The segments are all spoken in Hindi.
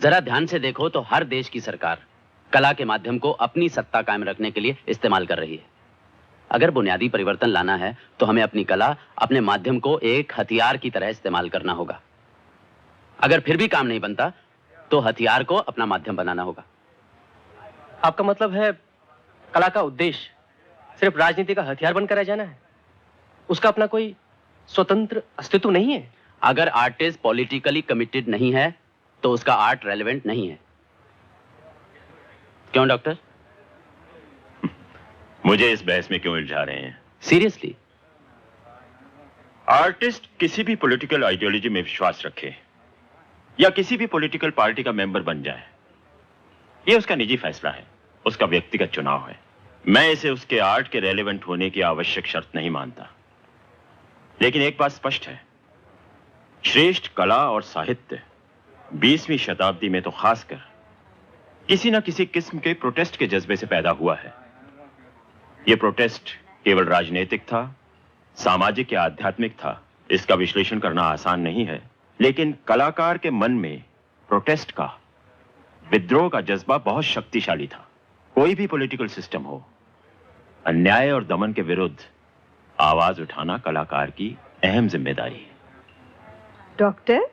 जरा ध्यान से देखो तो हर देश की सरकार कला के माध्यम को अपनी सत्ता कायम रखने के लिए इस्तेमाल कर रही है। अगर बुनियादी परिवर्तन लाना है तो हमें अपनी कला, अपने माध्यम को एक हथियार की तरह इस्तेमाल करना होगा। अगर फिर भी काम नहीं बनता तो हथियार को अपना माध्यम बनाना होगा। आपका मतलब है कला का उद्देश्य सिर्फ राजनीति का हथियार बनकर रह जाना है? उसका अपना कोई स्वतंत्र अस्तित्व नहीं है? अगर आर्टिस्ट पॉलिटिकली कमिटेड नहीं है तो उसका आर्ट रेलेवेंट नहीं है। क्यों डॉक्टर? मुझे इस बहस में क्यों उलझा रहे हैं? सीरियसली? आर्टिस्ट किसी भी पॉलिटिकल आइडियोलॉजी में विश्वास रखे या किसी भी पॉलिटिकल पार्टी का मेंबर बन जाए, यह उसका निजी फैसला है, उसका व्यक्तिगत चुनाव है। मैं इसे उसके आर्ट के रेलेवेंट होने की आवश्यक शर्त नहीं मानता। लेकिन एक बात स्पष्ट है, श्रेष्ठ कला और साहित्य 20वीं शताब्दी में तो खासकर किसी न किसी किस्म के प्रोटेस्ट के जज्बे से पैदा हुआ है। यह प्रोटेस्ट केवल राजनीतिक था, सामाजिक या आध्यात्मिक था, इसका विश्लेषण करना आसान नहीं है। लेकिन कलाकार के मन में प्रोटेस्ट का, विद्रोह का जज्बा बहुत शक्तिशाली था। कोई भी पॉलिटिकल सिस्टम हो, अन्याय और दमन के विरुद्ध आवाज उठाना कलाकार की अहम जिम्मेदारी है। डॉक्टर,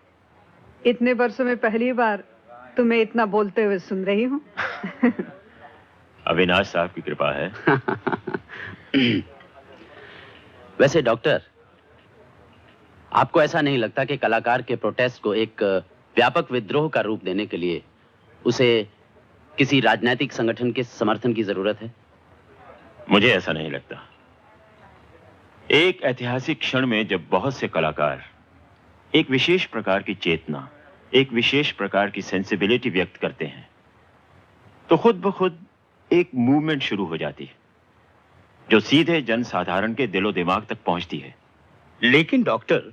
इतने वर्षों में पहली बार तुम्हें इतना बोलते हुए सुन रही हूँ। अविनाश साहब की कृपा है। वैसे डॉक्टर, आपको ऐसा नहीं लगता कि कलाकार के प्रोटेस्ट को एक व्यापक विद्रोह का रूप देने के लिए उसे किसी राजनीतिक संगठन के समर्थन की जरूरत है? मुझे ऐसा नहीं लगता। एक ऐतिहासिक क्षण में जब बहुत से कलाकार एक विशेष प्रकार की चेतना, एक विशेष प्रकार की सेंसिबिलिटी व्यक्त करते हैं, तो खुद ब खुद एक मूवमेंट शुरू हो जाती है जो सीधे जनसाधारण के दिलो दिमाग तक पहुंचती है। लेकिन डॉक्टर,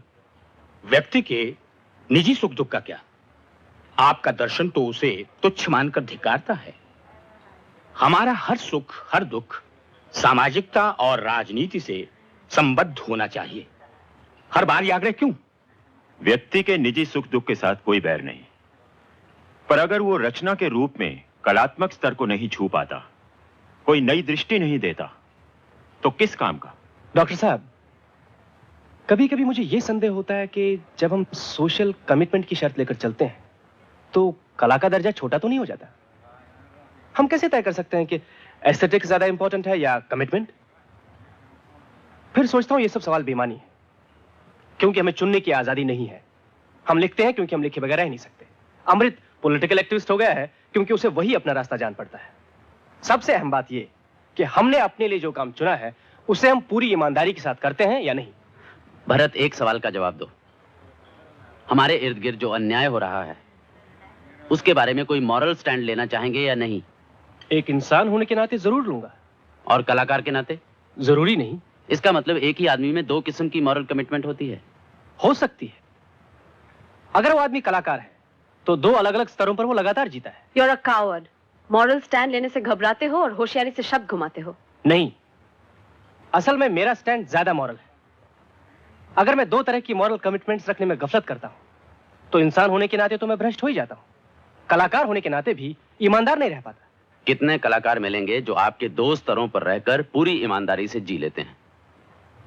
व्यक्ति के निजी सुख दुख का क्या? आपका दर्शन तो उसे तुच्छ मानकर धिक्कारता है। हमारा हर सुख, हर दुख सामाजिकता और राजनीति से संबद्ध होना चाहिए। हर बार ये आग्रह क्यों? व्यक्ति के निजी सुख दुख के साथ कोई बैर नहीं, पर अगर वो रचना के रूप में कलात्मक स्तर को नहीं छू पाता, कोई नई दृष्टि नहीं देता, तो किस काम का? डॉक्टर साहब, कभी कभी मुझे यह संदेह होता है कि जब हम सोशल कमिटमेंट की शर्त लेकर चलते हैं तो कला का दर्जा छोटा तो नहीं हो जाता? हम कैसे तय कर सकते हैं कि एस्थेटिक्स ज्यादा इंपॉर्टेंट है या कमिटमेंट? फिर सोचता हूं यह सब सवाल बेमानी है, क्योंकि हमें चुनने की आजादी नहीं है। हम लिखते हैं क्योंकि हम लिखे बगैर रह नहीं सकते। अमृत पॉलिटिकल एक्टिविस्ट हो गया है क्योंकि उसे वही अपना रास्ता जान पड़ता है। सबसे अहम बात यह कि हमने अपने लिए जो काम चुना है उसे हम पूरी ईमानदारी के साथ करते हैं या नहीं। भरत, एक सवाल का जवाब दो। हमारे इर्द गिर्द जो अन्याय हो रहा है उसके बारे में कोई मॉरल स्टैंड लेना चाहेंगे या नहीं? एक इंसान होने के नाते जरूर लूंगा। और कलाकार के नाते? जरूरी नहीं। इसका मतलब एक ही आदमी में दो किस्म की मॉरल कमिटमेंट होती है? हो सकती है। अगर वो आदमी कलाकार है तो दो अलग अलग स्तरों पर वो लगातार जीता है। You're a coward. Moral stand लेने से घबराते हो और होशियारी से शब्द घुमाते हो। नहीं, असल में मेरा स्टैंड ज्यादा मॉरल है। अगर मैं दो तरह की मॉरल कमिटमेंट्स रखने में गफलत करता हूं तो इंसान होने के नाते तो मैं भ्रष्ट हो ही जाता हूं, कलाकार होने के नाते भी ईमानदार नहीं रह पाता। कितने कलाकार मिलेंगे जो आपके दो स्तरों पर रहकर पूरी ईमानदारी से जी लेते हैं,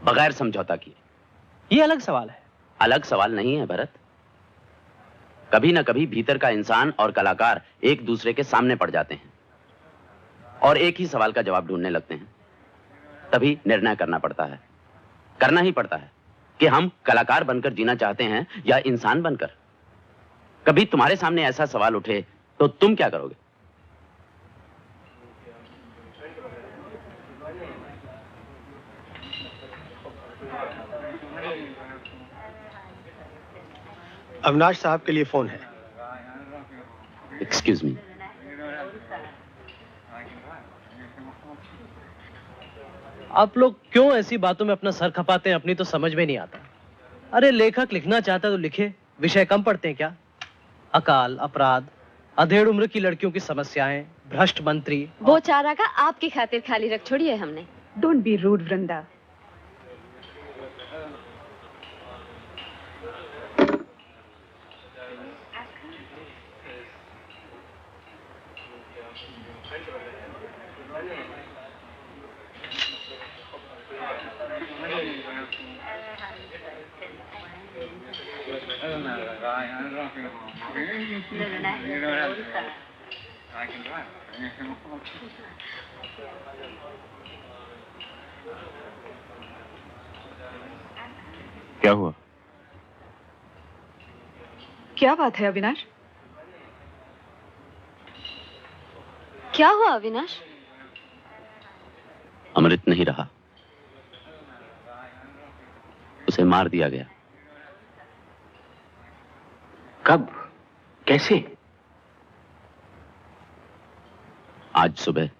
बगैर समझौता किए? यह अलग सवाल है। अलग सवाल नहीं है भरत। कभी ना कभी भीतर का इंसान और कलाकार एक दूसरे के सामने पड़ जाते हैं और एक ही सवाल का जवाब ढूंढने लगते हैं। तभी निर्णय करना पड़ता है, करना ही पड़ता है कि हम कलाकार बनकर जीना चाहते हैं या इंसान बनकर। कभी तुम्हारे सामने ऐसा सवाल उठे तो तुम क्या करोगे? अविनाश साहब के लिए फोन है। Excuse me. आप लोग क्यों ऐसी बातों में अपना सर खपाते हैं? अपनी तो समझ में नहीं आता। अरे लेखक लिखना चाहता तो लिखे, विषय कम पढ़ते हैं क्या? अकाल, अपराध, अधेड़ उम्र की लड़कियों की समस्याएं, भ्रष्ट मंत्री। वो चारा का आपकी खातिर खाली रख छोड़ी है हमने। डोंट बी रूड वृंदा। क्या हुआ? क्या बात है अविनाश? क्या हुआ अविनाश? अमृत नहीं रहा, उसे मार दिया गया। कब? कैसे? आज सुबह।